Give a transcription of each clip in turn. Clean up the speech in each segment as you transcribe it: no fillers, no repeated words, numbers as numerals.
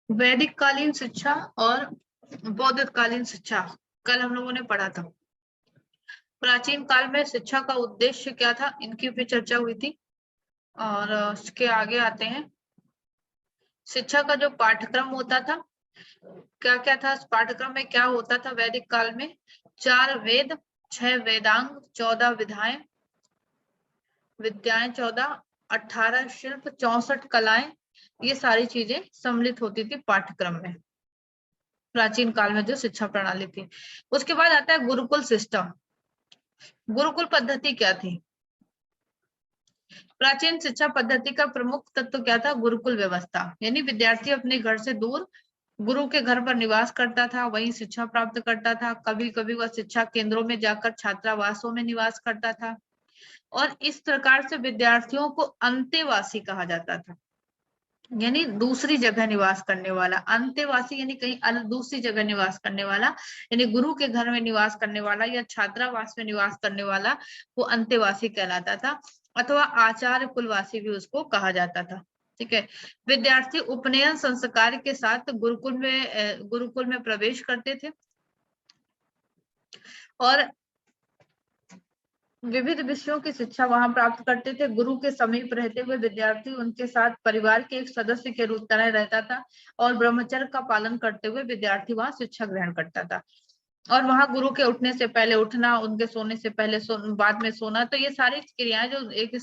वैदिक कालीन शिक्षा और बौद्ध कालीन शिक्षा कल हम लोगों ने पढ़ा था। प्राचीन काल में शिक्षा का उद्देश्य क्या था, इनकी भी चर्चा हुई थी। और उसके आगे आते हैं। शिक्षा का जो पाठ्यक्रम होता था, क्या क्या था पाठ्यक्रम में, क्या होता था वैदिक काल में? 4 वेद, 6 वेदांग, 14 विद्याएं 14, 18 शिल्प, 64 कलाएं, ये सारी चीजें सम्मिलित होती थी पाठ्यक्रम में प्राचीन काल में जो शिक्षा प्रणाली थी। उसके बाद आता है गुरुकुल सिस्टम। गुरुकुल पद्धति क्या थी? प्राचीन शिक्षा पद्धति का प्रमुख तत्व क्या था? गुरुकुल व्यवस्था, यानी विद्यार्थी अपने घर से दूर गुरु के घर पर निवास करता था, वहीं शिक्षा प्राप्त करता था। कभी कभी वह शिक्षा केंद्रों में जाकर छात्रावासों में निवास करता था, और इस प्रकार से विद्यार्थियों को अंतेवासी कहा जाता था, यानी दूसरी जगह निवास करने वाला। अंतेवासी यानी कहीं दूसरी जगह निवास करने वाला, यानी गुरु के घर में निवास करने वाला या छात्रावास में निवास करने वाला, वो अंतेवासी कहलाता था, अथवा आचार्य कुलवासी भी उसको कहा जाता था। ठीक है। विद्यार्थी उपनयन संस्कार के साथ गुरुकुल में प्रवेश करते थे, और विविध विषयों की शिक्षा वहां प्राप्त करते थे। गुरु के समीप रहते हुए विद्यार्थी उनके साथ परिवार के एक सदस्य के रूप तरह रहता था, और ब्रह्मचर्य का पालन करते हुए विद्यार्थी वहां शिक्षा ग्रहण करता था। और वहां गुरु के उठने से पहले उठना, उनके सोने से पहले बाद में सोना, तो ये सारी क्रियाएं जो एक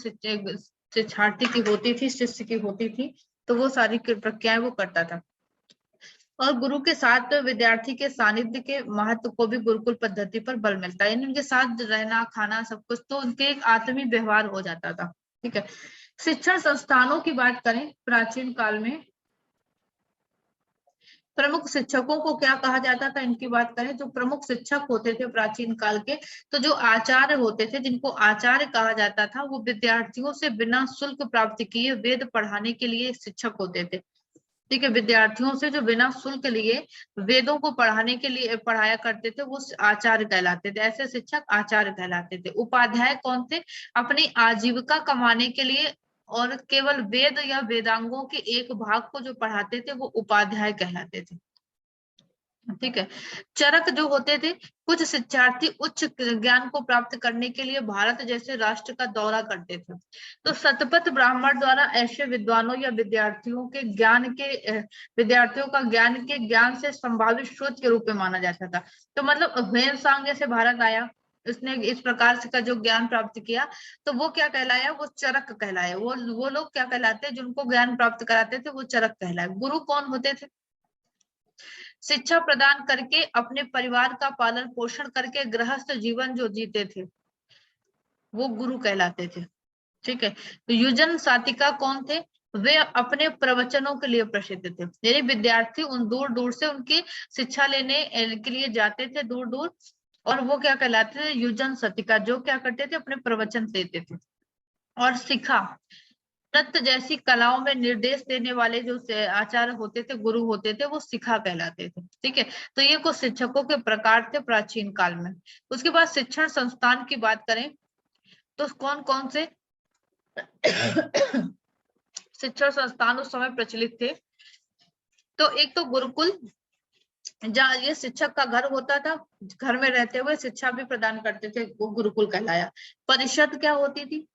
शिक्षार्थी की होती थी, शिष्य की होती थी, तो वो सारी प्रक्रियाएं वो करता था। और गुरु के साथ विद्यार्थी के सानिध्य के महत्व को भी गुरुकुल पद्धति पर बल मिलता है, यानी उनके साथ रहना, खाना, सब कुछ, तो उनके एक आत्मीय व्यवहार हो जाता था। ठीक है। शिक्षण संस्थानों की बात करें प्राचीन काल में, प्रमुख शिक्षकों को क्या कहा जाता था, इनकी बात करें तो प्रमुख शिक्षक होते थे प्राचीन काल के, तो जो आचार्य होते थे, जिनको आचार्य कहा जाता था, वो विद्यार्थियों से बिना शुल्क प्राप्त किए वेद पढ़ाने के लिए शिक्षक होते थे। ठीक है। विद्यार्थियों से जो बिना शुल्क लिए वेदों को पढ़ाने के लिए पढ़ाया करते थे, वो आचार्य कहलाते थे। ऐसे शिक्षक आचार्य कहलाते थे। उपाध्याय कौन थे? अपनी आजीविका कमाने के लिए और केवल वेद या वेदांगों के एक भाग को जो पढ़ाते थे, वो उपाध्याय कहलाते थे। ठीक है। चरक जो होते थे, कुछ शिक्षार्थी उच्च ज्ञान को प्राप्त करने के लिए भारत जैसे राष्ट्र का दौरा करते थे, तो शतपथ ब्राह्मण द्वारा ऐसे विद्वानों या विद्यार्थियों का ज्ञान से संभावित स्रोत के रूप में माना जाता था। तो मतलब ह्वेनसांग जैसे भारत आया, उसने इस प्रकार से का जो ज्ञान प्राप्त किया, तो वो क्या कहलाया? वो चरक कहलाया। वो लोग क्या कहलाते हैं? जिनको ज्ञान प्राप्त कराते थे, वो चरक कहलाए। गुरु कौन होते थे? शिक्षा प्रदान करके अपने परिवार का पालन पोषण करके गृहस्थ जीवन जो जीते थे, वो गुरु कहलाते थे। ठीक है। तो युजन सातिका कौन थे? वे अपने प्रवचनों के लिए प्रसिद्ध थे, यानी विद्यार्थी उन दूर दूर से उनकी शिक्षा लेने के लिए जाते थे, दूर दूर, और वो क्या कहलाते थे? युजन सतिका, जो क्या करते थे? अपने प्रवचन देते थे। और शिखा, नृत्य जैसी कलाओं में निर्देश देने वाले जो आचार्य होते थे, गुरु होते थे, वो शिखा कहलाते थे। ठीक है। तो ये कुछ शिक्षकों के प्रकार थे प्राचीन काल में। उसके बाद शिक्षण संस्थान की बात करें तो कौन कौन से शिक्षण संस्थान उस समय प्रचलित थे? तो एक तो गुरुकुल, जहाँ ये शिक्षक का घर होता था, घर में रहते हुए शिक्षा भी प्रदान करते थे, वो गुरुकुल कहलाया। परिषद क्या होती थी?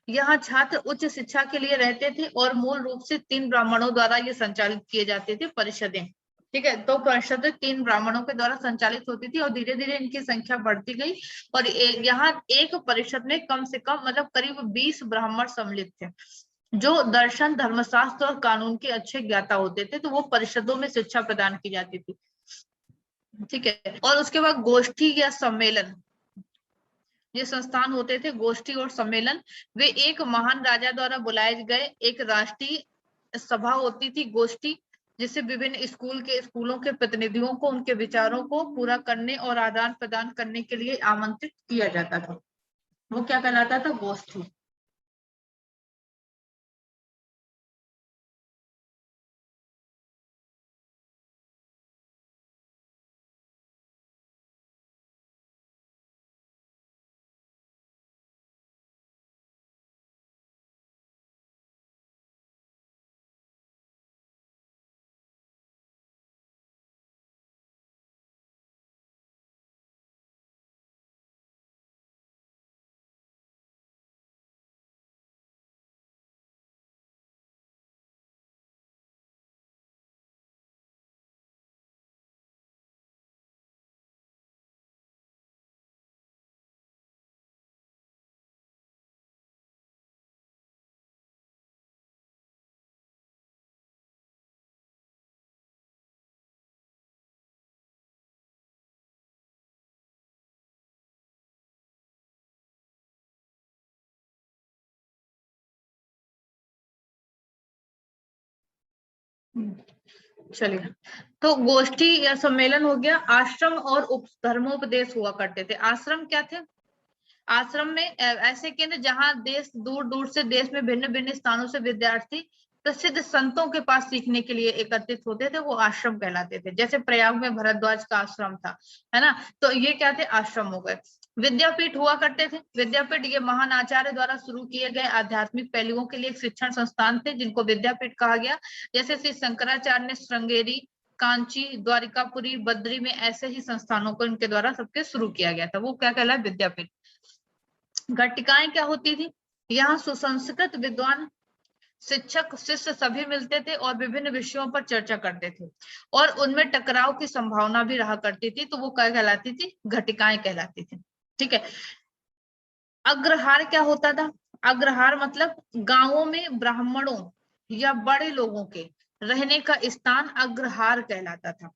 यहाँ छात्र उच्च शिक्षा के लिए रहते थे, और मूल रूप से 3 ब्राह्मणों द्वारा ये संचालित किए जाते थे परिषदें। ठीक है। तो परिषदें 3 ब्राह्मणों के द्वारा संचालित होती थी, और धीरे धीरे इनकी संख्या बढ़ती गई, और यहाँ एक परिषद में कम से कम मतलब करीब 20 ब्राह्मण सम्मिलित थे, जो दर्शन, धर्मशास्त्र और कानून के अच्छे ज्ञाता होते थे। तो वो परिषदों में शिक्षा प्रदान की जाती थी। ठीक है। और उसके बाद गोष्ठी या सम्मेलन, ये संस्थान होते थे, गोष्ठी और सम्मेलन। वे एक महान राजा द्वारा बुलाए गए एक राष्ट्रीय सभा होती थी, गोष्ठी, जिसे विभिन्न स्कूलों के प्रतिनिधियों को उनके विचारों को पूरा करने और आदान प्रदान करने के लिए आमंत्रित किया जाता था। वो क्या कहलाता था? गोष्ठी। चलिए, तो गोष्ठी या सम्मेलन हो गया। आश्रम और धर्मोपदेश हुआ करते थे। आश्रम क्या थे? आश्रम में ऐसे केंद्र जहां देश दूर दूर से, देश में भिन्न भिन्न स्थानों से विद्यार्थी प्रसिद्ध संतों के पास सीखने के लिए एकत्रित होते थे, वो आश्रम कहलाते थे। जैसे प्रयाग में भरद्वाज का आश्रम था, है ना, तो ये क्या थे? आश्रम हो गए। विद्यापीठ हुआ करते थे। विद्यापीठ ये महान आचार्य द्वारा शुरू किए गए आध्यात्मिक पहलुओं के लिए एक शिक्षण संस्थान थे, जिनको विद्यापीठ कहा गया। जैसे श्री शंकराचार्य ने श्रृंगेरी, कांची, द्वारिकापुरी, बद्री में ऐसे ही संस्थानों को इनके द्वारा सबके शुरू किया गया था, वो क्या कहलाए? विद्यापीठ। घटिकाएं क्या होती थी? यहाँ सुसंस्कृत विद्वान, शिक्षक, शिष्य सभी मिलते थे और विभिन्न विषयों पर चर्चा करते थे, और उनमें टकराव की संभावना भी रहा करती थी, तो वो क्या कहलाती थी? घटिकाएं कहलाती थी। ठीक है। अग्रहार क्या होता था? अग्रहार मतलब गांवों में ब्राह्मणों या बड़े लोगों के रहने का स्थान अग्रहार कहलाता था,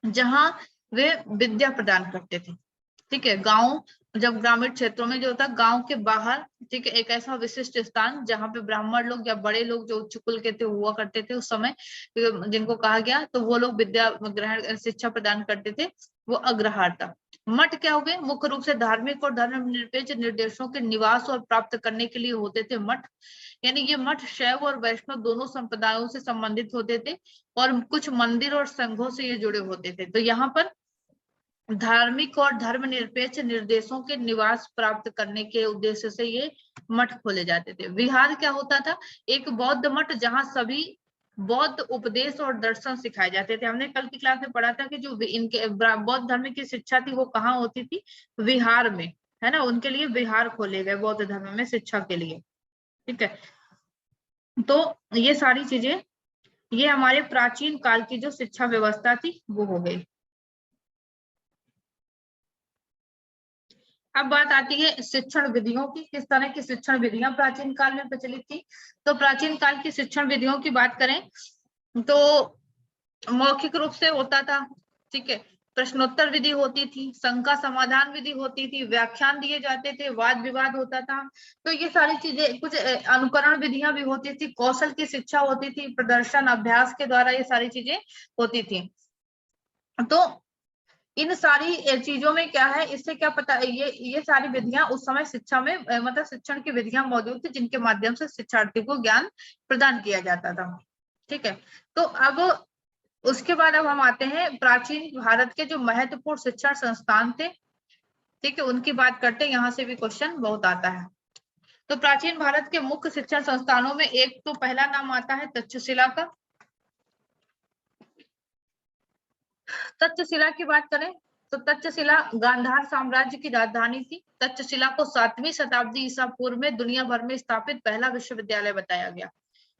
जहां वे विद्या प्रदान करते थे। ठीक है। गांव, जब ग्रामीण क्षेत्रों में जो होता है, गांव के बाहर, ठीक है, एक ऐसा विशिष्ट स्थान जहां पे ब्राह्मण लोग या बड़े लोग जो उच्च कुल के थे हुआ करते थे उस समय, जिनको कहा गया, तो वो लोग विद्या ग्रहण, शिक्षा प्रदान करते थे, वो अग्रहार था। मठ क्या हो गए? मुख्य रूप से धार्मिक और धर्मनिरपेक्ष निर्देशों के निवास और प्राप्त करने के लिए होते थे मठ। यानी ये मठ शैव और वैष्णव दोनों संप्रदायों से संबंधित होते थे, और कुछ मंदिर और संघों से ये जुड़े होते थे। तो यहाँ पर धार्मिक और धर्मनिरपेक्ष निर्देशों के निवास प्राप्त करने के उद्देश्य से ये मठ खोले जाते थे। विहार क्या होता था? एक बौद्ध मठ जहां सभी बौद्ध उपदेश और दर्शन सिखाए जाते थे। हमने कल की क्लास में पढ़ा था कि जो इनके बौद्ध धर्म की शिक्षा थी वो कहाँ होती थी? विहार में, है ना। उनके लिए विहार खोले गए बौद्ध धर्म में शिक्षा के लिए। ठीक है। तो ये सारी चीजें, ये हमारे प्राचीन काल की जो शिक्षा व्यवस्था थी वो हो गई। अब बात आती है शिक्षण विधियों की। किस तरह की शिक्षण विधियां प्राचीन काल में प्रचलित थी? तो प्राचीन काल की शिक्षण विधियों की बात करें तो मौखिक रूप से होता था। ठीक है। प्रश्नोत्तर विधि होती थी, शंका समाधान विधि होती थी, व्याख्यान दिए जाते थे, वाद विवाद होता था। तो ये सारी चीजें, कुछ अनुकरण विधियां भी होती थी, कौशल की शिक्षा होती थी, प्रदर्शन अभ्यास के द्वारा ये सारी चीजें होती थी। तो इन सारी चीजों में क्या है, इससे क्या पता, ये सारी विधियां उस समय शिक्षा में मतलब शिक्षण की विधियां मौजूद थी, जिनके माध्यम से शिक्षार्थी को ज्ञान प्रदान किया जाता था। ठीक है। तो अब उसके बाद अब हम आते हैं प्राचीन भारत के जो महत्वपूर्ण शिक्षण संस्थान थे। ठीक है, उनकी बात करते हैं, यहाँ से भी क्वेश्चन बहुत आता है। तो प्राचीन भारत के मुख्य शिक्षण संस्थानों में एक तो पहला नाम आता है तक्षशिला का। तक्षशिला की बात करें तो तक्षशिला गांधार साम्राज्य की राजधानी थी। तक्षशिला को 7वीं शताब्दी ईसा पूर्व में दुनिया भर में स्थापित पहला विश्वविद्यालय बताया गया।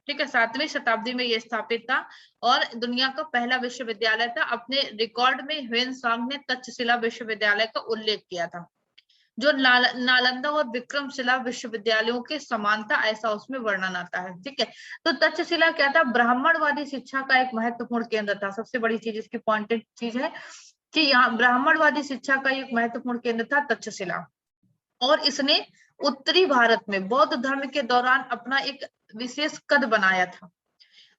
ठीक है, 7वीं शताब्दी में यह स्थापित था और दुनिया का पहला विश्वविद्यालय था। अपने रिकॉर्ड में ह्वेनसांग ने तक्षशिला विश्वविद्यालय का उल्लेख किया था, जो नालंदा और विक्रमशिला विश्वविद्यालयों के समान था, ऐसा उसमें वर्णन आता है। ठीक है। तो तक्षशिला क्या था? ब्राह्मणवादी शिक्षा का एक महत्वपूर्ण केंद्र था। सबसे बड़ी चीज, इसकी पॉइंटेड चीज है कि यहाँ ब्राह्मणवादी शिक्षा का एक महत्वपूर्ण केंद्र था तक्षशिला, और इसने उत्तरी भारत में बौद्ध धर्म के दौरान अपना एक विशेष कद बनाया था,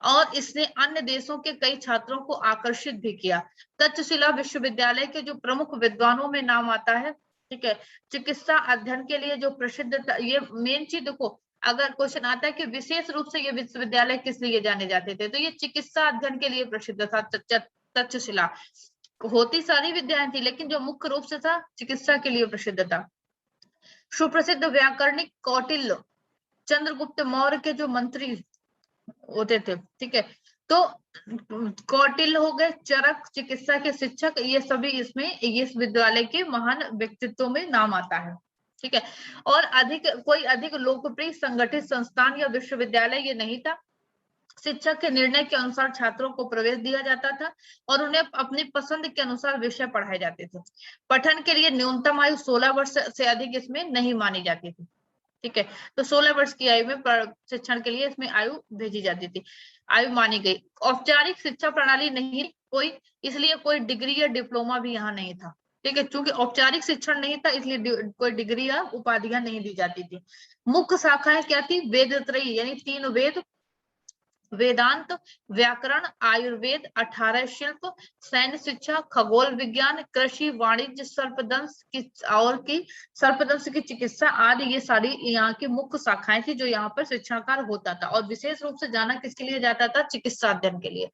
और इसने अन्य देशों के कई छात्रों को आकर्षित भी किया। तक्षशिला विश्वविद्यालय के जो प्रमुख विद्वानों में नाम आता है, ठीक है, चिकित्सा अध्ययन के लिए जो प्रसिद्ध, ये मेन चीज देखो, अगर क्वेश्चन आता है कि विशेष रूप से ये विश्वविद्यालय किस लिए जाने जाते थे, तो ये चिकित्सा अध्ययन के लिए प्रसिद्ध था तक्षशिला। होती सारी विद्याएं थी, लेकिन जो मुख्य रूप से था चिकित्सा के लिए प्रसिद्ध था। सुप्रसिद्ध व्याकरणिक कौटिल्य चंद्रगुप्त मौर्य के जो मंत्री होते थे। ठीक है। तो कौटिल्य हो गए, चरक, चिकित्सा के शिक्षक, ये सभी इसमें इस विद्यालय के महान व्यक्तित्वों में नाम आता है। ठीक है। और कोई अधिक लोकप्रिय संगठित संस्थान या विश्वविद्यालय ये नहीं था। शिक्षक के निर्णय के अनुसार छात्रों को प्रवेश दिया जाता था और उन्हें अपनी पसंद के अनुसार विषय पढ़ाए जाते थे। पठन के लिए न्यूनतम आयु 16 वर्ष से अधिक इसमें नहीं मानी जाती थी। ठीक है। तो 16 वर्ष की आयु में शिक्षण के लिए इसमें आयु भेजी जाती थी, आयु मानी गई। औपचारिक शिक्षा प्रणाली नहीं कोई, इसलिए कोई डिग्री या डिप्लोमा भी यहाँ नहीं था। ठीक है, चूंकि औपचारिक शिक्षण नहीं था इसलिए कोई डिग्री या उपाधियां नहीं दी जाती थी। मुख्य शाखाएं क्या थी? वेद त्रयी, यानी 3 वेद, वेदांत, व्याकरण, आयुर्वेद, 18 शिल्प, सैन्य शिक्षा, खगोल विज्ञान, कृषि, वाणिज्य, सर्पदंश की चिकित्सा आदि, ये सारी यहाँ की मुख्य शाखाएं थी जो यहाँ पर शिक्षाकार होता था। और विशेष रूप से जाना किसके लिए जाता था? चिकित्सा अध्ययन के लिए।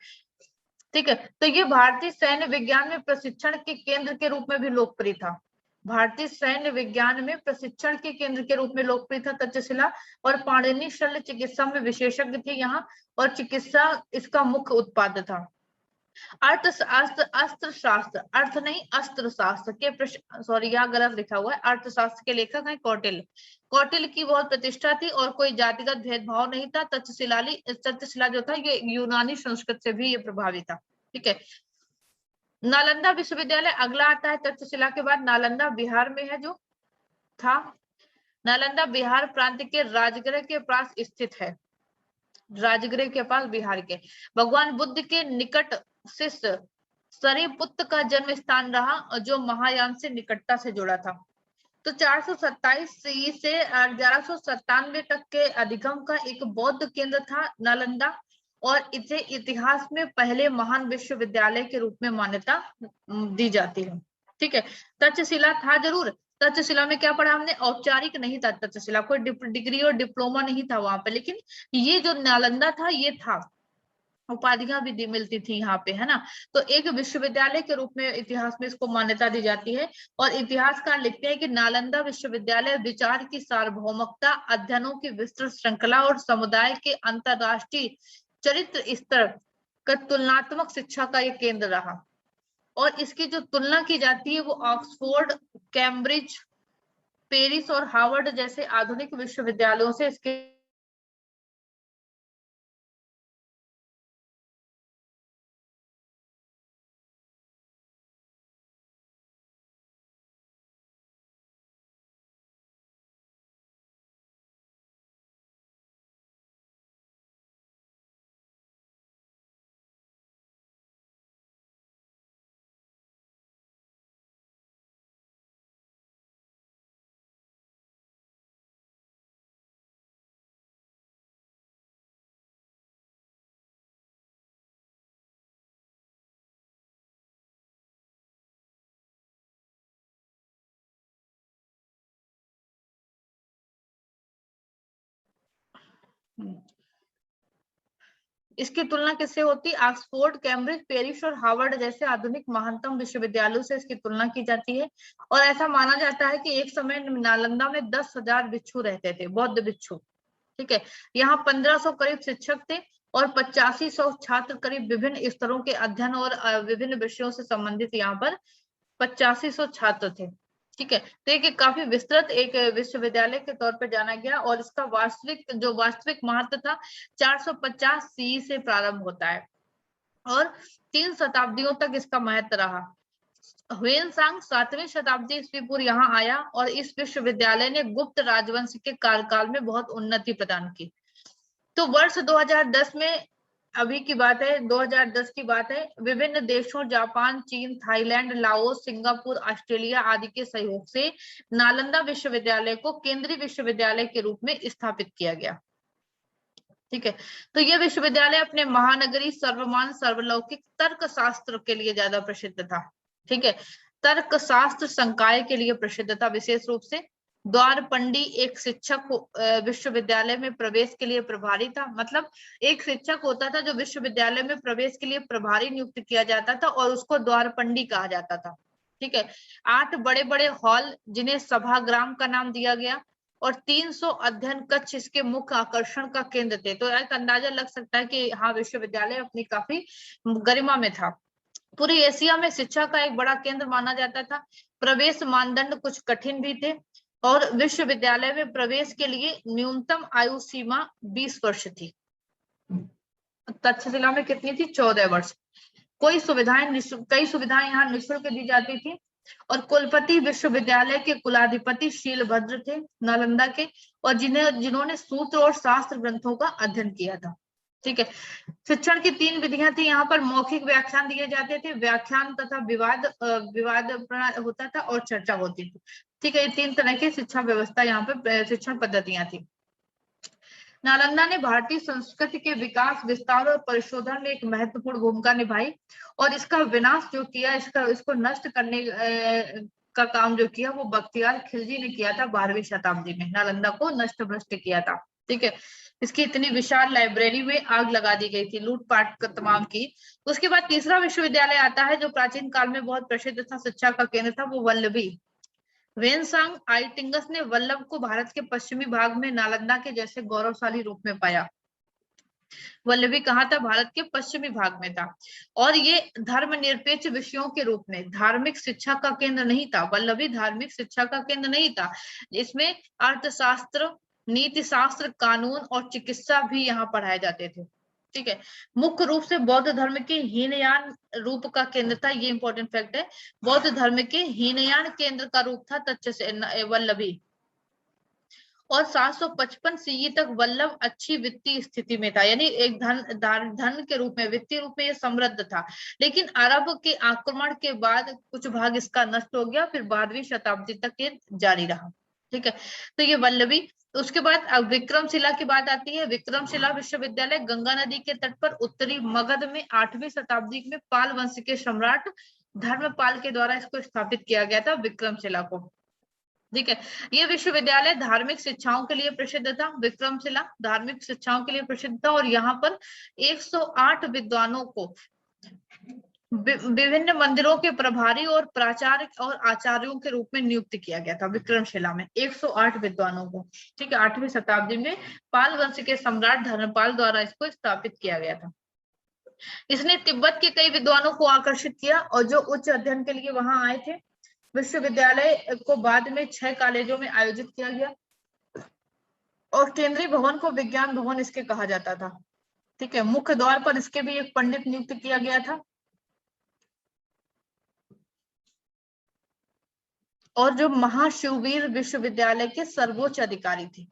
ठीक है, तो ये भारतीय सैन्य विज्ञान में प्रशिक्षण के केंद्र के रूप में भी लोकप्रिय था। भारतीय सैन्य विज्ञान में प्रशिक्षण के केंद्र के रूप में लोकप्रिय था तक्षशिला। और पाणिनि शल्य चिकित्सा में विशेषज्ञ थे यहाँ, और चिकित्सा इसका मुख्य उत्पाद था। अर्थशास्त्र, अस्त्र शास्त्र, अर्थ नहीं अस्त्र शास्त्र के सॉरी यहाँ गलत लिखा हुआ है, अर्थशास्त्र के लेखक हैं कौटिल्य। कौटिल्य की बहुत प्रतिष्ठा थी और कोई जातिगत भेदभाव नहीं था। तक्षशिला जो था ये यूनानी संस्कृत से भी ये प्रभावित था। ठीक है, नालंदा विश्वविद्यालय अगला आता है तक्षशिला के बाद। नालंदा बिहार में है जो था। नालंदा बिहार प्रांत के राजगृह के पास स्थित है। राजगृह के पास बिहार के। भगवान बुद्ध के निकट शिष्य सरिपुत्र का जन्म स्थान रहा जो महायान से निकटता से जुड़ा था। तो 427 सी से 1197 तक के अधिगम का एक बौद्ध केंद्र था नालंदा, और इसे इतिहास में पहले महान विश्वविद्यालय के रूप में मान्यता दी जाती है। ठीक है, तक्षशिला था जरूर। तक्षशिला में क्या पढ़ा हमने? औपचारिक नहीं था तक्षशिला, कोई डिग्री और डिप्लोमा नहीं था वहां पे, लेकिन ये जो नालंदा था ये था, उपाधियां भी मिलती थी यहाँ पे, है ना। तो एक विश्वविद्यालय के रूप में इतिहास में इसको मान्यता दी जाती है। और इतिहासकार लिखते हैं कि नालंदा विश्वविद्यालय विचार की सार्वभौमिकता, अध्ययनों की विस्तृत श्रृंखला और समुदाय के अंतरराष्ट्रीय चरित्र स्तर का तुलनात्मक शिक्षा का एक केंद्र रहा। और इसकी जो तुलना की जाती है वो ऑक्सफोर्ड, कैम्ब्रिज, पेरिस और हार्वर्ड जैसे आधुनिक विश्वविद्यालयों से इसके इसकी तुलना किससे होती? ऑक्सफोर्ड, कैम्ब्रिज, पेरिस और हार्वर्ड जैसे आधुनिक महानतम विश्वविद्यालयों से इसकी तुलना की जाती है। और ऐसा माना जाता है कि एक समय नालंदा में 10,000 भिक्षु रहते थे, बौद्ध भिक्षु। ठीक है, यहाँ 1500 करीब शिक्षक थे और 8500 छात्र करीब विभिन्न स्तरों के अध्ययन और विभिन्न विषयों से संबंधित यहाँ पर 8500 छात्र थे। ठीक है, तो एक काफी विस्तृत एक विश्वविद्यालय के तौर पर जाना गया। और इसका वास्तविक महत्व था 450 सी से प्रारंभ होता है और 3 शताब्दियों तक इसका महत्व रहा। ह्वेनसांग 7वीं शताब्दी ईस्वी पूर्व यहाँ आया और इस विश्वविद्यालय ने गुप्त राजवंश के कार्यकाल में बहुत उन्नति प्रदान की। तो वर्ष 2010 में, अभी की बात है, 2010 की बात है, विभिन्न देशों जापान, चीन, थाईलैंड, लाओस, सिंगापुर, ऑस्ट्रेलिया आदि के सहयोग से नालंदा विश्वविद्यालय को केंद्रीय विश्वविद्यालय के रूप में स्थापित किया गया। ठीक है, तो यह विश्वविद्यालय अपने महानगरी, सर्वमान, सर्वलौकिक तर्कशास्त्र के लिए ज्यादा प्रसिद्ध था। ठीक है, तर्कशास्त्र संकाय के लिए प्रसिद्ध था विशेष रूप से। द्वारपंडी एक शिक्षक विश्वविद्यालय में प्रवेश के लिए प्रभारी था। मतलब एक शिक्षक होता था जो विश्वविद्यालय में प्रवेश के लिए प्रभारी नियुक्त किया जाता था और उसको द्वारपंडी कहा जाता था। ठीक है, 8 बड़े बड़े हॉल जिन्हें सभाग्राम का नाम दिया गया और 300 अध्ययन कक्ष इसके मुख्य आकर्षण का केंद्र थे। तो एक अंदाजा लग सकता है कि हाँ, विश्वविद्यालय अपनी काफी गरिमा में था। पूरी एशिया में शिक्षा का एक बड़ा केंद्र माना जाता था। प्रवेश मानदंड कुछ कठिन भी थे और विश्वविद्यालय में प्रवेश के लिए न्यूनतम आयु सीमा 20 वर्ष थी। तक्षशिला में कितनी थी? 14 वर्ष। कई सुविधाएं यहाँ निःशुल्क दी जाती थी और कुलपति विश्वविद्यालय के कुलाधिपति शीलभद्र थे नालंदा के, और जिन्होंने सूत्र और शास्त्र ग्रंथों का अध्ययन किया था। ठीक है, शिक्षण की 3 विधियां थी यहाँ पर। मौखिक व्याख्यान दिए जाते थे, व्याख्यान तथा विवाद होता था और चर्चा होती थी। ठीक है, ये 3 तरह की शिक्षा व्यवस्था यहाँ पर शिक्षण पद्धतियां थी। नालंदा ने भारतीय संस्कृति के विकास, विस्तार और परिशोधन में एक महत्वपूर्ण भूमिका निभाई और इसका विनाश जो किया, इसको नष्ट करने का काम जो किया वो बख्तियार खिलजी ने किया था 12वीं शताब्दी में। नालंदा को नष्ट भ्रष्ट किया था। ठीक है, इसकी इतनी विशाल लाइब्रेरी में आग लगा दी गई थी, लूटपाट तमाम की। उसके बाद तीसरा विश्वविद्यालय आता है जो प्राचीन काल में बहुत प्रसिद्ध था, शिक्षा का केंद्र था, वो वल्लभी। वेनसांग आइटिंगस ने वल्लभ को भारत के पश्चिमी भाग में नालंदा के जैसे गौरवशाली रूप में पाया। वल्लभी कहाँ था? भारत के पश्चिमी भाग में था। और ये धर्मनिरपेक्ष विषयों के रूप में, धार्मिक शिक्षा का केंद्र नहीं था। वल्लभी धार्मिक शिक्षा का केंद्र नहीं था। इसमें अर्थशास्त्र, नीति शास्त्र, कानून और चिकित्सा भी यहाँ पढ़ाए जाते थे। ठीक है, मुख्य रूप से बौद्ध धर्म के हीनयान रूप का केंद्र था। ये इंपॉर्टेंट फैक्ट है, बौद्ध धर्म के हीनयान केंद्र का रूप था तक्षशिला वल्लभी। और 755 सीई तक वल्लभ अच्छी वित्तीय स्थिति में था, यानी एक धन के रूप में, वित्तीय रूप में ये समृद्ध था। लेकिन अरब के आक्रमण के बाद कुछ भाग इसका नष्ट हो गया, फिर 12वीं शताब्दी तक ये जारी रहा। ठीक है, तो ये वल्लभी। उसके बाद अब विक्रमशिला की बात आती है। विक्रमशिला विश्वविद्यालय गंगा नदी के तट पर उत्तरी मगध में 8वीं शताब्दी में पाल वंश के सम्राट धर्मपाल के द्वारा इसको स्थापित किया गया था, विक्रमशिला को। ठीक है, ये विश्वविद्यालय धार्मिक शिक्षाओं के लिए प्रसिद्ध था। विक्रमशिला धार्मिक शिक्षाओं के लिए प्रसिद्ध था और यहाँ पर 108 विद्वानों को विभिन्न मंदिरों के प्रभारी और प्राचार्य और आचार्यों के रूप में नियुक्त किया गया था। विक्रमशिला में 108 विद्वानों को। ठीक है, 8वीं शताब्दी में पाल वंश के सम्राट धर्मपाल द्वारा इसको स्थापित किया गया था। इसने तिब्बत के कई विद्वानों को आकर्षित किया और जो उच्च अध्ययन के लिए वहां आए थे। विश्वविद्यालय को बाद में 6 कॉलेजों में आयोजित किया गया और केंद्रीय भवन को विज्ञान भवन इसके कहा जाता था। ठीक है, मुख्य द्वार पर इसके भी एक पंडित नियुक्त किया गया था। और जो महाशिववीर विश्वविद्यालय के सर्वोच्च अधिकारी थे,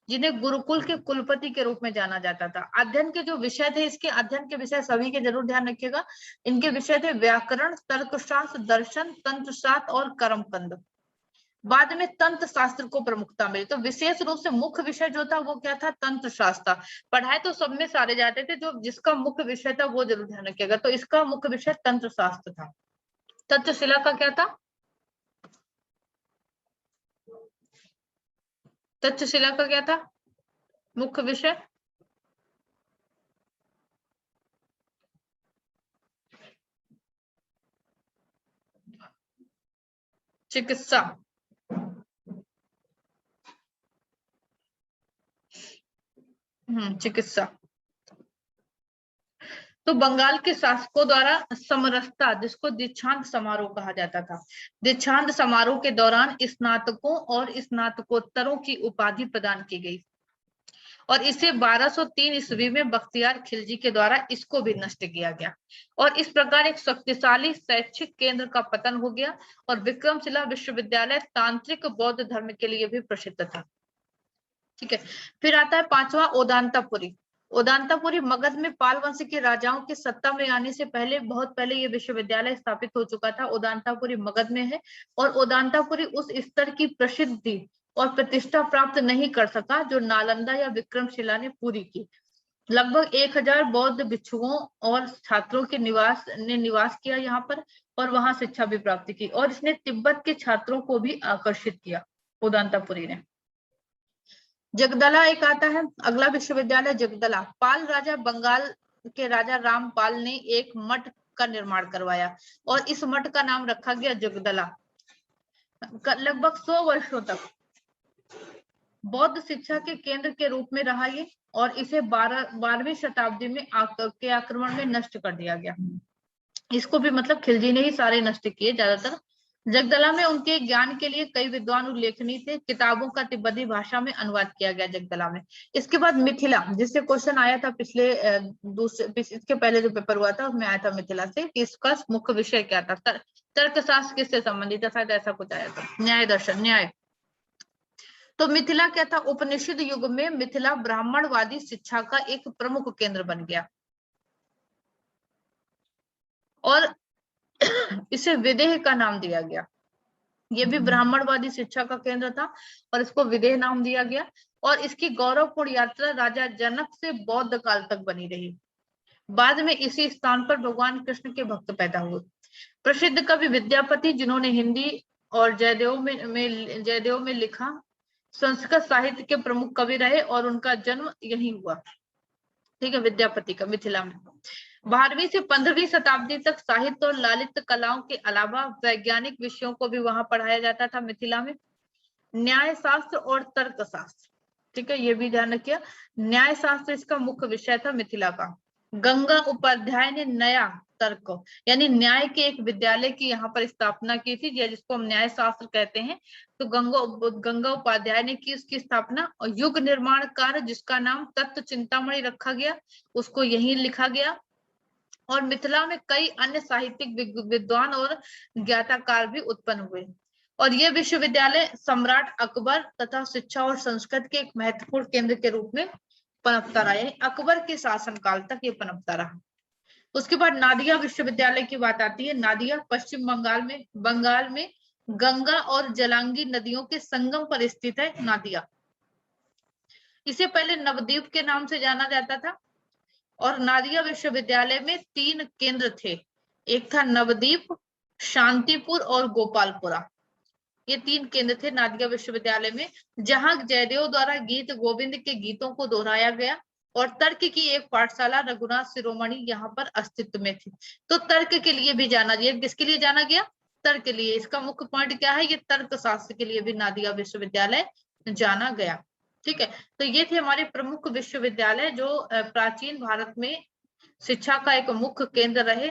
जिन्हें गुरुकुल के कुलपति के रूप में जाना जाता था। अध्ययन के जो विषय थे, इसके अध्ययन के विषय सभी के जरूर ध्यान रखिएगा। इनके विषय थे व्याकरण, तर्कशास्त्र, दर्शन, तंत्रशास्त्र और कर्मकांड। बाद में तंत्र शास्त्र को प्रमुखता मिली। तो विशेष रूप से मुख्य विषय जो था वो क्या था? तंत्र शास्त्र। पढ़ाए तो सब में सारे जाते थे, जो जिसका मुख्य विषय था वो जरूर ध्यान रखिएगा। तो इसका मुख्य विषय तंत्र शास्त्र था। तक्षशिला का क्या था? तक्षशिला का क्या था मुख्य विषय? चिकित्सा। चिकित्सा। तो बंगाल के शासकों द्वारा समरसता, जिसको दीक्षांत समारोह कहा जाता था, दीक्षांत समारोह के दौरान स्नातकों और स्नातकोत्तरों की उपाधि प्रदान की गई और इसे 1203 ईस्वी में बख्तियार खिलजी के द्वारा इसको भी नष्ट किया गया और इस प्रकार एक शक्तिशाली शैक्षिक केंद्र का पतन हो गया और विक्रमशिला विश्वविद्यालय तांत्रिक बौद्ध धर्म के लिए भी प्रसिद्ध था। ठीक है, फिर आता है 5वां ओदांतापुरी। ओदांतापुरी मगध में पाल वंश के राजाओं के सत्ता में आने से पहले, बहुत पहले ये विश्वविद्यालय स्थापित हो चुका था। ओदांतापुरी मगध में है और ओदांतापुरी उस स्तर की प्रसिद्धि और प्रतिष्ठा प्राप्त नहीं कर सका जो नालंदा या विक्रमशिला ने पूरी की। लगभग 1000 बौद्ध भिक्षुओं और छात्रों के निवास किया यहाँ पर और वहां शिक्षा भी प्राप्त की और इसने तिब्बत के छात्रों को भी आकर्षित किया ओदांतापुरी ने। जगदला एक आता है, अगला विश्वविद्यालय जगदला। पाल राजा बंगाल के राजा रामपाल ने एक मठ का निर्माण करवाया और इस मठ का नाम रखा गया जगदला। लगभग 100 वर्षों तक बौद्ध शिक्षा के केंद्र के रूप में रहा ये और इसे 12वीं शताब्दी में के आक्रमण में नष्ट कर दिया गया। इसको भी मतलब खिलजी ने ही सारे नष्ट किए ज्यादातर। जगदला में उनके ज्ञान के लिए कई विद्वान उल्लेखनीय थे। किताबों का तिब्बती भाषा में अनुवाद किया गया जगदला में। इसके बाद मिथिला, जिससे क्वेश्चन आया था पिछले इसके पहले जो पेपर हुआ था उसमें आया था मिथिला से कि इसका मुख्य विषय क्या था। तर्कशास्त्र किससे संबंधित था? शायद ऐसा कुछ आया था। न्याय दर्शन, न्याय। तो मिथिला क्या था? उपनिषद युग में मिथिला ब्राह्मणवादी शिक्षा का एक प्रमुख केंद्र बन गया और इसे विदेह का नाम दिया गया। ये भी ब्राह्मणवादी शिक्षा का केंद्र था और इसको विदेह नाम दिया गया। और इसकी गौरवपूर्ण यात्रा राजा जनक से बौद्ध काल तक बनी रही। बाद में इसी स्थान पर भगवान कृष्ण के भक्त पैदा हुए। प्रसिद्ध कवि विद्यापति, जिन्होंने हिंदी और जयदेव में लिखा, संस्कृत साहित्य के प्रमुख कवि रहे और उनका जन्म यहीं हुआ। ठीक है, विद्यापति का मिथिला में। 12वीं से 15वीं शताब्दी तक साहित्य और ललित कलाओं के अलावा वैज्ञानिक विषयों को भी वहां पढ़ाया जाता था मिथिला में। न्याय शास्त्र और तर्क शास्त्र, ठीक है, ये भी ध्यान रखिए। न्याय शास्त्र इसका मुख्य विषय था मिथिला का। गंगा उपाध्याय ने नया तर्क यानी न्याय के एक विद्यालय की यहाँ पर स्थापना की थी, जिसको हम न्याय शास्त्र कहते हैं। तो गंगा उपाध्याय ने की उसकी स्थापना। और युग निर्माण कार्य, जिसका नाम तत्व चिंतामणि रखा गया, उसको यही लिखा गया। और मिथिला में कई अन्य साहित्यिक विद्वान और ज्ञाताकार भी उत्पन्न हुए। और ये विश्वविद्यालय सम्राट अकबर तथा शिक्षा और संस्कृत के एक महत्वपूर्ण केंद्र के रूप में पनपता रहा, यानी अकबर के शासनकाल तक ये पनपता रहा। उसके बाद नादिया विश्वविद्यालय की बात आती है। नादिया पश्चिम बंगाल में गंगा और जलांगी नदियों के संगम पर स्थित है नादिया। इसे पहले नवद्वीप के नाम से जाना जाता था। और नादिया विश्वविद्यालय में 3 केंद्र थे, एक था नवद्वीप, शांतिपुर और गोपालपुरा। ये 3 केंद्र थे नादिया विश्वविद्यालय में, जहां जयदेव द्वारा गीत गोविंद के गीतों को दोहराया गया। और तर्क की एक पाठशाला रघुनाथ शिरोमणि यहाँ पर अस्तित्व में थी। तो तर्क के लिए भी जाना गया। किसके लिए जाना गया? तर्क के लिए। इसका मुख्य पॉइंट क्या है? ये तर्क शास्त्र के लिए भी नादिया विश्वविद्यालय जाना गया। ठीक है, तो ये थे हमारे प्रमुख विश्वविद्यालय जो प्राचीन भारत में शिक्षा का एक मुख्य केंद्र रहे,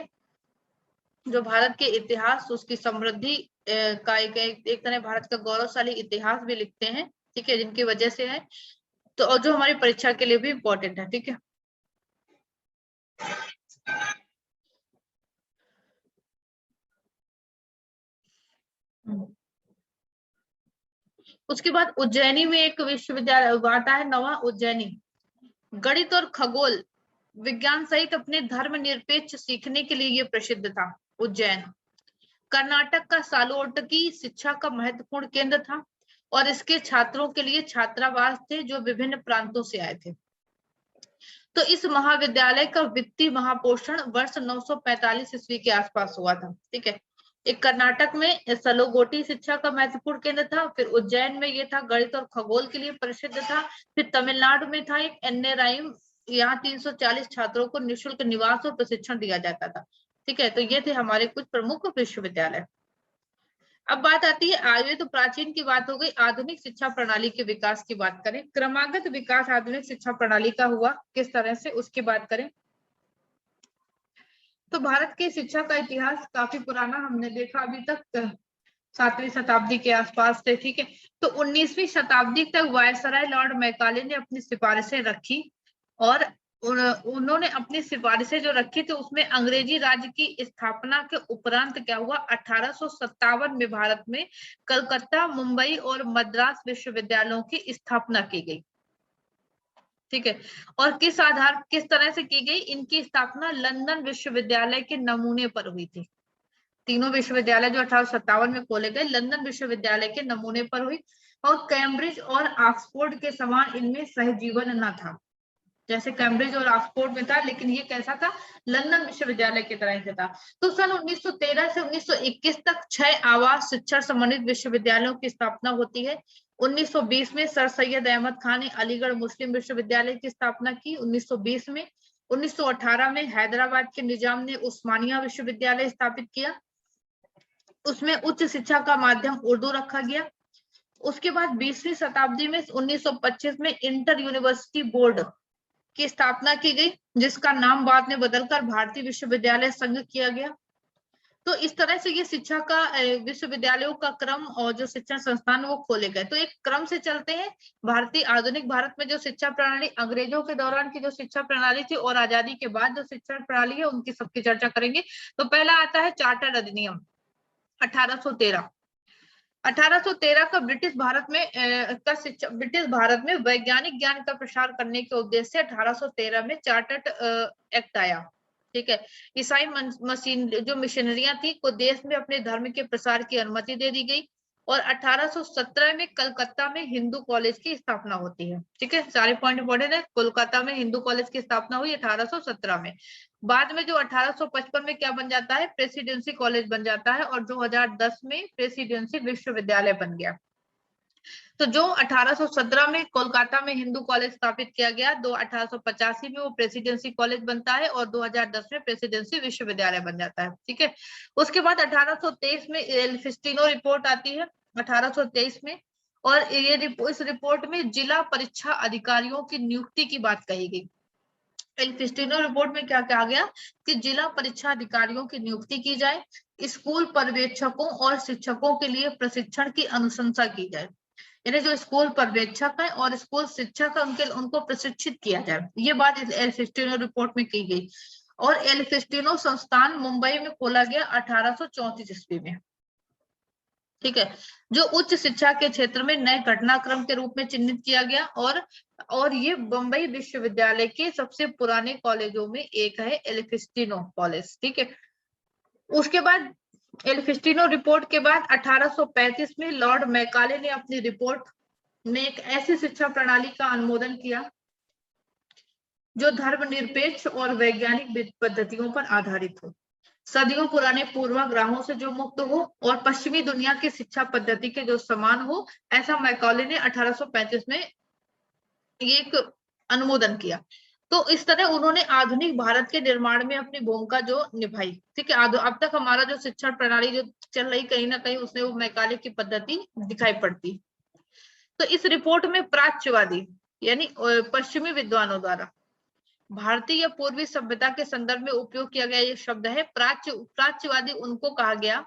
जो भारत के इतिहास, उसकी समृद्धि का एक तरह भारत का गौरवशाली इतिहास भी लिखते हैं। ठीक है, जिनकी वजह से है तो, और जो हमारी परीक्षा के लिए भी इम्पोर्टेंट है। ठीक है, उसके बाद उज्जैनी में एक विश्वविद्यालय आता है, नवा उज्जैनी। गणित और खगोल विज्ञान सहित अपने धर्मनिरपेक्ष सीखने के लिए ये प्रसिद्ध था उज्जैन। कर्नाटक का सालोटकी शिक्षा का महत्वपूर्ण केंद्र था और इसके छात्रों के लिए छात्रावास थे जो विभिन्न प्रांतों से आए थे। तो इस महाविद्यालय का वित्तीय महापोषण वर्ष 945 ईस्वी के आसपास हुआ था। ठीक है, एक कर्नाटक में सलोगोटी शिक्षा का महत्वपूर्ण केंद्र था, फिर उज्जैन में ये था गणित और खगोल के लिए प्रसिद्ध था, फिर तमिलनाडु में था एक एन्नेराइम, यहाँ 340 छात्रों को निःशुल्क निवास और प्रशिक्षण दिया जाता था। ठीक है, तो ये थे हमारे कुछ प्रमुख विश्वविद्यालय। अब बात आती है आगे, तो प्राचीन की बात हो गई, आधुनिक शिक्षा प्रणाली के विकास की बात करें। क्रमागत विकास आधुनिक शिक्षा प्रणाली का हुआ किस तरह से, उसकी बात करें। तो भारत की शिक्षा का इतिहास काफी पुराना हमने देखा अभी तक, 7वीं शताब्दी के आसपास से। ठीक है, तो 19वीं शताब्दी तक वायसराय लॉर्ड मैकाले ने अपनी सिफारिशें रखी और उन्होंने अपनी सिफारिशें जो रखी थी उसमें अंग्रेजी राज्य की स्थापना के उपरांत क्या हुआ, 1857 में भारत में कलकत्ता, मुंबई और मद्रास विश्वविद्यालयों की स्थापना की गई। ठीक है, और किस तरह से की गई? इनकी स्थापना लंदन विश्वविद्यालय के नमूने पर हुई थी। तीनों विश्वविद्यालय जो 1857 में खोले गए लंदन विश्वविद्यालय के नमूने पर हुई। और कैम्ब्रिज और ऑक्सफोर्ड के समान इनमें सहजीवन न था, जैसे कैम्ब्रिज और ऑक्सफोर्ड में था, लेकिन ये कैसा था? लंदन विश्वविद्यालय की तरह से था। तो सन 1913 से 1921 तक 6 आवास शिक्षा संबंधित विश्वविद्यालयों की स्थापना होती है। 1920 में सर सैयद अहमद खान ने अलीगढ़ मुस्लिम विश्वविद्यालय की स्थापना की 1920 में। 1918 में हैदराबाद के निजाम ने उस्मानिया विश्वविद्यालय स्थापित किया, उसमें उच्च शिक्षा का माध्यम उर्दू रखा गया। उसके बाद 20वीं शताब्दी में 1925 में इंटर यूनिवर्सिटी बोर्ड की स्थापना की गई, जिसका नाम बाद में बदलकर भारतीय विश्वविद्यालय संघ किया गया। तो इस तरह से ये शिक्षा का विश्वविद्यालयों का क्रम और जो शिक्षण संस्थान वो खोले गए। तो एक क्रम से चलते हैं। भारतीय आधुनिक भारत में जो शिक्षा प्रणाली, अंग्रेजों के दौरान की जो शिक्षा प्रणाली थी और आजादी के बाद जो शिक्षा प्रणाली है, उनकी सबकी चर्चा करेंगे। तो पहला आता है चार्टर अधिनियम 1813। 1813 का ब्रिटिश भारत में वैज्ञानिक ज्ञान का प्रसार करने के उद्देश्य से 1813 में चार्टर्ड एक्ट आया। ठीक है, ईसाई मिशनरियां थी को देश में अपने धर्म के प्रसार की अनुमति दे दी गई। और 1817 में कलकत्ता में हिंदू कॉलेज की स्थापना होती है। ठीक है, सारे पॉइंट इंपॉर्टेंट है। कोलकाता में हिंदू कॉलेज की स्थापना हुई 1817 में। बाद में जो 1855 में क्या बन जाता है, प्रेसिडेंसी कॉलेज बन जाता है, और 2010 में प्रेसिडेंसी विश्वविद्यालय बन गया। तो जो 1817 में कोलकाता में हिंदू कॉलेज स्थापित किया गया, 1885 में वो प्रेसिडेंसी कॉलेज बनता है, और 2010 में प्रेसिडेंसी विश्वविद्यालय बन जाता है। ठीक है, उसके बाद 1823 में एल्फिस्टिनो रिपोर्ट आती है 1823 में, और ये इस रिपोर्ट में जिला परीक्षा अधिकारियों की नियुक्ति की बात कही गई। एल्फिस्टिनो रिपोर्ट में क्या कहा गया कि जिला परीक्षा अधिकारियों की नियुक्ति की जाए, स्कूल पर्यवेक्षकों और शिक्षकों के लिए प्रशिक्षण की अनुशंसा की जाए, यानी जो स्कूल पर्यवेक्षक है और स्कूल शिक्षक है उनको प्रशिक्षित किया जाए। ये बात एल्फिस्टिनो रिपोर्ट में की गई। और एल्फिस्टिनो संस्थान मुंबई में खोला गया 1834 ईस्वी में। ठीक है, जो उच्च शिक्षा के क्षेत्र में नए घटनाक्रम के रूप में चिन्हित किया गया, और ये बम्बई विश्वविद्यालय के सबसे पुराने कॉलेजों में एक है एल्फिस्टिनो कॉलेज। ठीक है, उसके बाद एल्फिस्टिनो रिपोर्ट के बाद 1835 में लॉर्ड मैकाले ने अपनी रिपोर्ट में एक ऐसी शिक्षा प्रणाली का अनुमोदन किया जो धर्मनिरपेक्ष और वैज्ञानिक पद्धतियों पर आधारित हो, सदियों पुराने पूर्वाग्रहों से जो मुक्त हो, और पश्चिमी दुनिया की शिक्षा पद्धति के जो समान हो, ऐसा मैकाले ने 1835 में एक अनुमोदन किया। तो इस तरह उन्होंने आधुनिक भारत के निर्माण में अपनी भूमिका जो निभाई। ठीक है, अब तक हमारा जो शिक्षा प्रणाली जो चल रही, कहीं ना कहीं उसमें वो मैकाले की पद्धति दिखाई पड़ती। तो इस रिपोर्ट में प्राच्यवादी यानी पश्चिमी विद्वानों द्वारा भारतीय या पूर्वी सभ्यता के संदर्भ में उपयोग किया गया ये शब्द है प्राच्यवादी। उनको कहा गया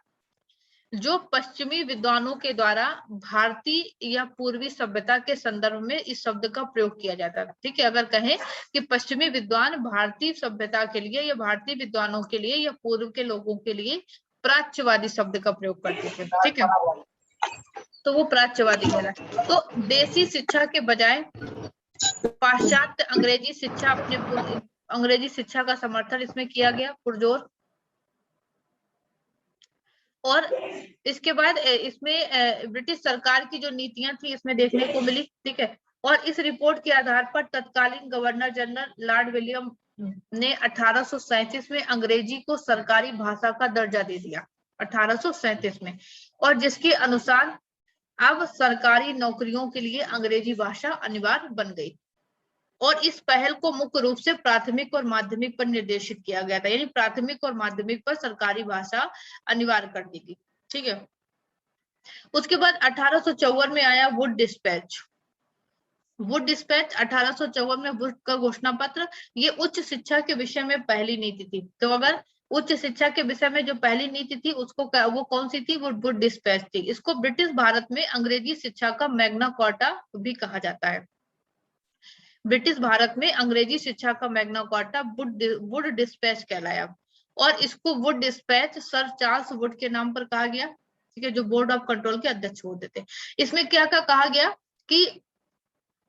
जो पश्चिमी विद्वानों के द्वारा भारतीय या पूर्वी सभ्यता के संदर्भ में इस शब्द का प्रयोग किया जाता था। ठीक है, अगर कहें कि पश्चिमी विद्वान भारतीय सभ्यता के लिए या भारतीय विद्वानों के लिए या पूर्व के लोगों के लिए प्राच्यवादी शब्द का प्रयोग करते थे। ठीक है, तो वो प्राच्यवादी कहलाता। तो देसी शिक्षा के बजाय पाश्चात्य अंग्रेजी शिक्षा का समर्थन इसमें किया गया पुरजोर। और इसके बाद इसमें ब्रिटिश सरकार की जो नीतियां थी इसमें देखने को मिली। ठीक है, और इस रिपोर्ट के आधार पर तत्कालीन गवर्नर जनरल लॉर्ड विलियम ने 1837 में अंग्रेजी को सरकारी भाषा का दर्जा दे दिया 1837 में, और जिसके अनुसार अब सरकारी नौकरियों के लिए अंग्रेजी भाषा अनिवार्य बन गई। और इस पहल को मुख्य रूप से प्राथमिक और माध्यमिक पर निर्देशित किया गया था, यानी प्राथमिक और माध्यमिक पर सरकारी भाषा अनिवार्य कर दी गई। ठीक है, उसके बाद 1854 में आया वुड डिस्पैच। वुड डिस्पैच 1854 में वुड का घोषणा पत्र, ये उच्च शिक्षा के विषय में पहली नीति थी। तो अगर उच्च शिक्षा के विषय में जो पहली नीति थी उसको वो कौन सी थी, वो वुड डिस्पैच थी। इसको ब्रिटिश भारत में अंग्रेजी शिक्षा का मैग्ना कार्टा भी कहा जाता है। ब्रिटिश भारत में अंग्रेजी शिक्षा का मैग्ना कार्टा वुड डिस्पैच कहलाया, और इसको Wood dispatch sir Charles Wood के नाम पर कहा गया। ठीक है, जो बोर्ड ऑफ कंट्रोल के अध्यक्ष होते थे। इसमें क्या कहा गया कि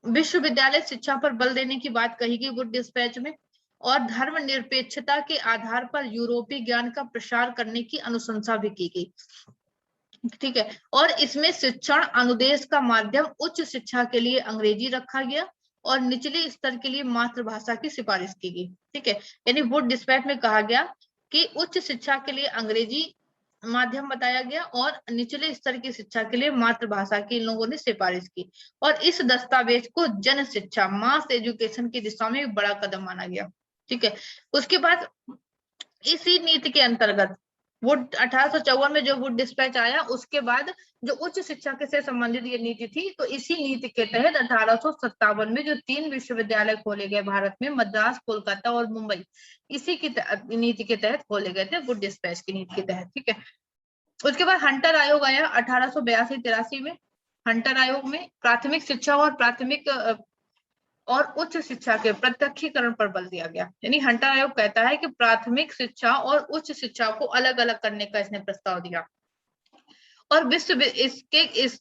विश्वविद्यालय शिक्षा पर बल देने की बात कही गई वुड डिस्पैच में, और धर्मनिरपेक्षता के आधार पर यूरोपीय ज्ञान का प्रसार करने की अनुशंसा भी की गई। ठीक है, और इसमें शिक्षण अनुदेश का माध्यम उच्च शिक्षा के लिए अंग्रेजी रखा गया, और निचले स्तर के लिए मातृभाषा की सिफारिश की गई। ठीक है, यानी वुड डिस्पैच में कहा गया कि उच्च शिक्षा के लिए अंग्रेजी माध्यम बताया गया, और निचले स्तर की शिक्षा के लिए मातृभाषा की इन लोगों ने सिफारिश की। और इस दस्तावेज को जन शिक्षा मास एजुकेशन की दिशा में एक बड़ा कदम माना गया। ठीक है, उसके बाद इसी नीति के अंतर्गत वुड 1854 में जो वुड डिस्पैच आया, उसके बाद जो उच्च शिक्षा के से संबंधित ये नीति थी, तो इसी नीति के तहत 1857 में जो 3 विश्वविद्यालय खोले गए भारत में, मद्रास, कोलकाता और मुंबई, इसी की नीति के तहत खोले गए थे, वुड डिस्पैच की नीति के तहत। ठीक है, उसके बाद हंटर आयोग आया 1882-83 में। हंटर आयोग में प्राथमिक शिक्षा और उच्च शिक्षा के प्रत्यक्षीकरण पर बल दिया गया। यानी हंटर आयोग कहता है कि प्राथमिक शिक्षा और उच्च शिक्षा को अलग अलग करने का इसने प्रस्ताव दिया, और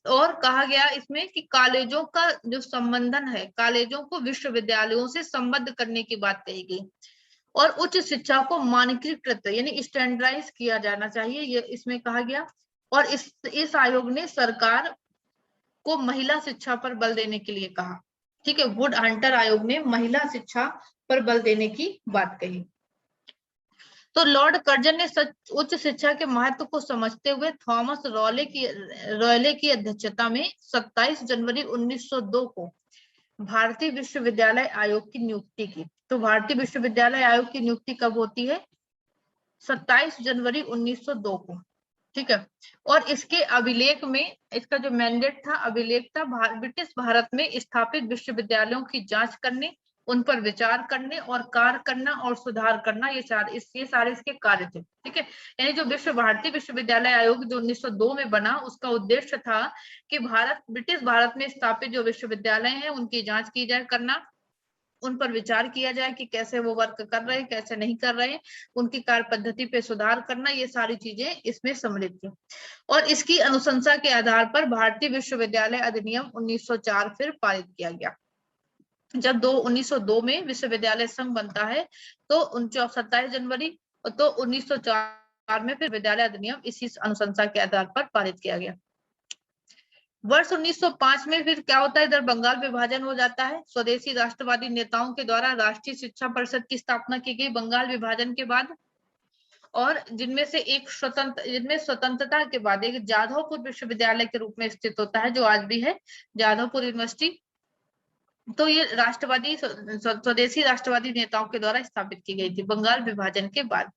और कहा गया इसमें कि कॉलेजों का जो संबंधन है, कॉलेजों को विश्वविद्यालयों से संबद्ध करने की बात कही गई, और उच्च शिक्षा को मानकीकृत यानी स्टैंडर्डाइज किया जाना चाहिए, ये इसमें कहा गया। और इस आयोग ने सरकार को महिला शिक्षा पर बल देने के लिए कहा। ठीक है, वुड हंटर आयोग ने महिला शिक्षा पर बल देने की बात कही। तो लॉर्ड कर्जन ने उच्च शिक्षा के महत्व को समझते हुए थॉमस रॉयले की अध्यक्षता में 27 जनवरी 1902 को भारतीय विश्वविद्यालय आयोग की नियुक्ति की। तो भारतीय विश्वविद्यालय आयोग की नियुक्ति कब होती है? 27 जनवरी 1902 को। ठीक है, और इसके अभिलेख में इसका जो मैंडेट था, अभिलेख था, ब्रिटिश भारत में स्थापित विश्वविद्यालयों की जांच करने, उन पर विचार करने और कार्य करना और सुधार करना, ये सारे इसके कार्य थे। ठीक है, यानी जो भारतीय विश्वविद्यालय आयोग जो 1902 में बना, उसका उद्देश्य था कि ब्रिटिश भारत में स्थापित जो विश्वविद्यालय हैं उनकी जांच की जाए, करना, उन पर विचार किया जाए कि कैसे वो वर्क कर रहे हैं, कैसे नहीं कर रहे हैं, उनकी कार्य पद्धति पे सुधार करना, ये सारी चीजें इसमें सम्मिलित थी। और इसकी अनुशंसा के आधार पर भारतीय विश्वविद्यालय अधिनियम 1904 फिर पारित किया गया। जब 1902 में विश्वविद्यालय संघ बनता है तो 27 जनवरी तो 1904 में फिर विद्यालय अधिनियम इसी अनुशंसा के आधार पर पारित किया गया। वर्ष 1905 में फिर क्या होता है, इधर बंगाल विभाजन हो जाता है। स्वदेशी राष्ट्रवादी नेताओं के द्वारा राष्ट्रीय शिक्षा परिषद की स्थापना की गई बंगाल विभाजन के बाद, और जिनमें स्वतंत्रता के बाद एक जाधवपुर विश्वविद्यालय के रूप में स्थित होता है, जो आज भी है जाधवपुर यूनिवर्सिटी। तो ये स्वदेशी राष्ट्रवादी नेताओं के द्वारा स्थापित की गई थी बंगाल विभाजन के बाद।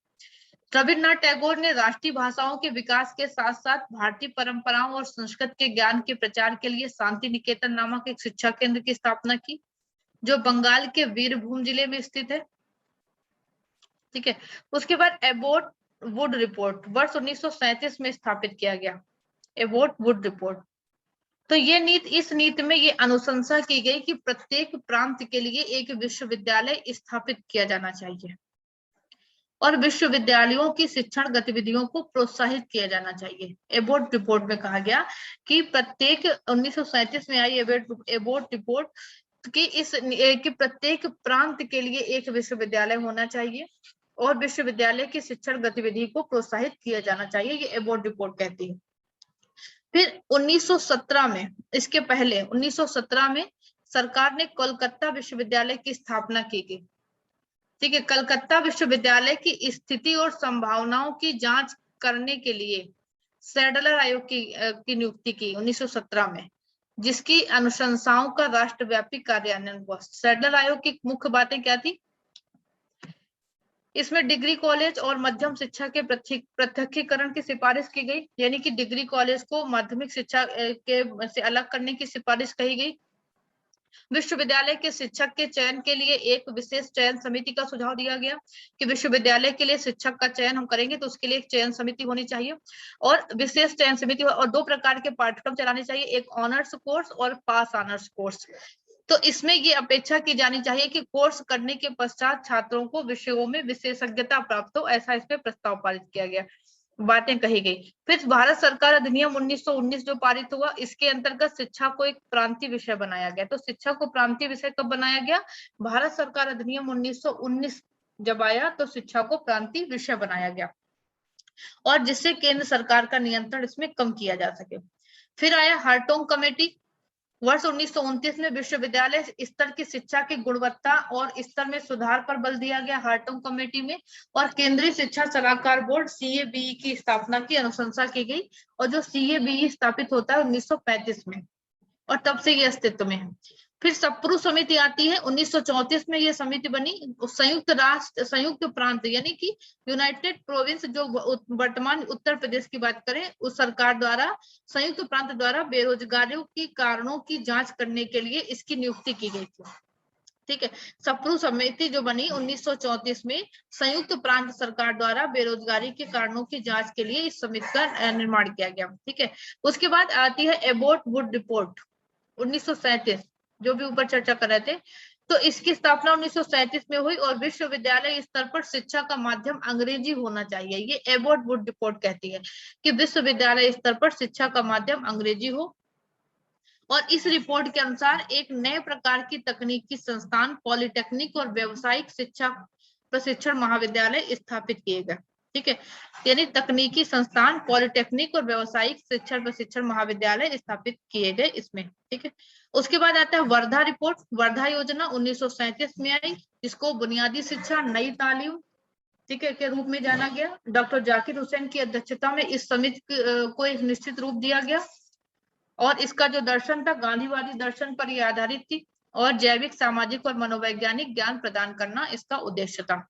रविन्द्रनाथ टैगोर ने राष्ट्रीय भाषाओं के विकास के साथ साथ भारतीय परंपराओं और संस्कृत के ज्ञान के प्रचार के लिए शांति निकेतन नामक एक शिक्षा केंद्र की स्थापना की, जो बंगाल के वीरभूम जिले में स्थित है। ठीक है, उसके बाद एबोट वुड रिपोर्ट वर्ष 1937 में स्थापित किया गया, एबोट वुड रिपोर्ट। तो इस नीति में ये अनुशंसा की गई कि प्रत्येक प्रांत के लिए एक विश्वविद्यालय स्थापित किया जाना चाहिए और विश्वविद्यालयों की शिक्षण गतिविधियों को प्रोत्साहित किया जाना चाहिए। एबोट रिपोर्ट में कहा गया कि प्रत्येक 1937 में आई एबोट रिपोर्ट कि प्रत्येक प्रांत के लिए एक विश्वविद्यालय होना चाहिए और विश्वविद्यालय की शिक्षण गतिविधि को प्रोत्साहित किया जाना चाहिए, ये एबोट रिपोर्ट कहती है। फिर 1917 में, इसके पहले 1917 में सरकार ने कोलकाता विश्वविद्यालय की स्थापना की गई। ठीक है, कलकत्ता विश्वविद्यालय की स्थिति और संभावनाओं की जांच करने के लिए सैडलर आयोग की नियुक्ति की 1917 में, जिसकी अनुशंसाओं का राष्ट्रव्यापी कार्यान्वयन हुआ। सैडलर आयोग की मुख्य बातें क्या थी? इसमें डिग्री कॉलेज और मध्यम शिक्षा के पृथकीकरण की सिफारिश की गई, यानी कि डिग्री कॉलेज को माध्यमिक शिक्षा के से अलग करने की सिफारिश कही गई। विश्वविद्यालय के शिक्षक के चयन के लिए एक विशेष चयन समिति का सुझाव दिया गया कि विश्वविद्यालय के लिए शिक्षक का चयन हम करेंगे तो उसके लिए एक चयन समिति होनी चाहिए और विशेष चयन समिति, और 2 प्रकार के पाठ्यक्रम चलाने चाहिए, एक ऑनर्स कोर्स और पास ऑनर्स कोर्स। तो इसमें ये अपेक्षा की जानी चाहिए कि कोर्स करने के पश्चात छात्रों को विषयों में विशेषज्ञता प्राप्त हो, ऐसा इसमें प्रस्ताव पारित किया गया, बातें कही गई। फिर भारत सरकार अधिनियम 1919 जो पारित हुआ, इसके अंतर्गत शिक्षा को एक प्रांतीय विषय बनाया गया। तो शिक्षा को प्रांतीय विषय कब बनाया गया? भारत सरकार अधिनियम 1919 जब आया तो शिक्षा को प्रांतीय विषय बनाया गया, और जिससे केंद्र सरकार का नियंत्रण इसमें कम किया जा सके। फिर आया हार्टोग कमेटी वर्ष 1929 में, विश्वविद्यालय स्तर की शिक्षा की गुणवत्ता और स्तर में सुधार पर बल दिया गया हार्टोग कमेटी में, और केंद्रीय शिक्षा सलाहकार बोर्ड CABE की स्थापना की अनुशंसा की गई, और जो CABE स्थापित होता है 1935 में, और तब से ये अस्तित्व में है। फिर सप्रू समिति आती है 1934 में, ये समिति बनी। संयुक्त प्रांत यानी कि यूनाइटेड प्रोविंस, जो वर्तमान उत्तर प्रदेश की बात करें, उस सरकार द्वारा संयुक्त प्रांत द्वारा बेरोजगारियों के कारणों की जांच करने के लिए इसकी नियुक्ति की गई थी। ठीक है, सप्रू समिति जो बनी 1934 में, संयुक्त प्रांत सरकार द्वारा बेरोजगारी के कारणों की जांच के लिए इस समिति का निर्माण किया गया। ठीक है, उसके बाद आती है एबोट वुड रिपोर्ट 1937, जो भी ऊपर चर्चा कर रहे थे। तो इसकी स्थापना 1937 में हुई, और विश्वविद्यालय स्तर पर शिक्षा का माध्यम अंग्रेजी होना चाहिए। ये एबोट वुड रिपोर्ट कहती है कि विश्वविद्यालय स्तर पर शिक्षा का माध्यम अंग्रेजी हो, और इस रिपोर्ट के अनुसार एक नए प्रकार की तकनीकी संस्थान, पॉलिटेक्निक और व्यावसायिक शिक्षा प्रशिक्षण महाविद्यालय स्थापित किए गए। ठीक है, यानी तकनीकी संस्थान, पॉलिटेक्निक और व्यावसायिक शिक्षण प्रशिक्षण महाविद्यालय स्थापित किए गए इसमें। ठीक है, उसके बाद आता है वर्धा रिपोर्ट। वर्धा योजना 1937 में आई, जिसको बुनियादी शिक्षा नई तालीम, ठीक है, के रूप में जाना गया। डॉक्टर जाकिर हुसैन की अध्यक्षता में इस समिति को एक निश्चित रूप दिया गया और इसका जो दर्शन था गांधीवादी दर्शन पर यह आधारित थी और जैविक, सामाजिक और मनोवैज्ञानिक ज्ञान प्रदान करना इसका उद्देश्य था।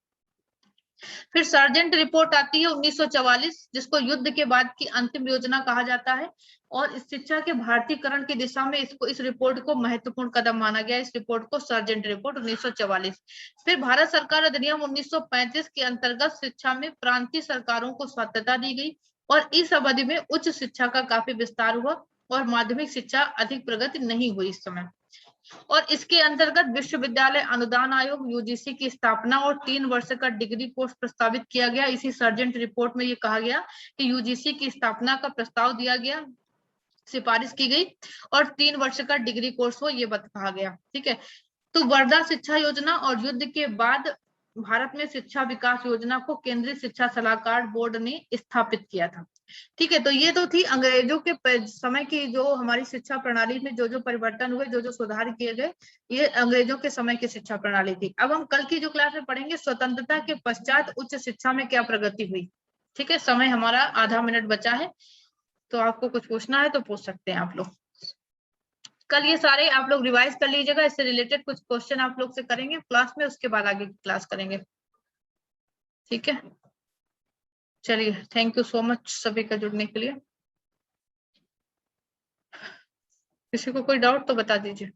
फिर सर्जेंट रिपोर्ट आती है 1944, जिसको युद्ध के बाद की अंतिम योजना कहा जाता है और इस शिक्षा के भारतीयकरण की दिशा में इस रिपोर्ट को महत्वपूर्ण कदम माना गया। इस रिपोर्ट को सर्जेंट रिपोर्ट 1944। फिर भारत सरकार अधिनियम 1935 के अंतर्गत शिक्षा में प्रांतीय सरकारों को स्वायत्तता दी गई और इस अवधि में उच्च शिक्षा का काफी विस्तार हुआ और माध्यमिक शिक्षा अधिक प्रगति नहीं हुई इस समय। और इसके अंतर्गत विश्वविद्यालय अनुदान आयोग यूजीसी की स्थापना और 3 वर्ष का डिग्री कोर्स प्रस्तावित किया गया। इसी सर्जेंट रिपोर्ट में ये कहा गया कि यूजीसी की स्थापना का प्रस्ताव दिया गया, सिफारिश की गई और 3 वर्ष का डिग्री कोर्स हो ये कहा गया। ठीक है, तो वर्धा शिक्षा योजना और युद्ध के बाद भारत में शिक्षा विकास योजना को केंद्रीय शिक्षा सलाहकार बोर्ड ने स्थापित किया था। ठीक है, तो ये तो थी अंग्रेजों के समय की जो हमारी शिक्षा प्रणाली में जो जो परिवर्तन हुए, जो जो सुधार किए गए, ये अंग्रेजों के समय की शिक्षा प्रणाली थी। अब हम कल की जो क्लास में पढ़ेंगे स्वतंत्रता के पश्चात उच्च शिक्षा में क्या प्रगति हुई। ठीक है, समय हमारा आधा मिनट बचा है, तो आपको कुछ पूछना है तो पूछ सकते हैं आप लोग। कल ये सारे आप लोग रिवाइज कर लीजिएगा, इससे रिलेटेड कुछ क्वेश्चन आप लोग से करेंगे क्लास में, उसके बाद आगे की क्लास करेंगे। ठीक है, चलिए, थैंक यू सो मच सभी का जुड़ने के लिए। किसी को कोई डाउट तो बता दीजिए।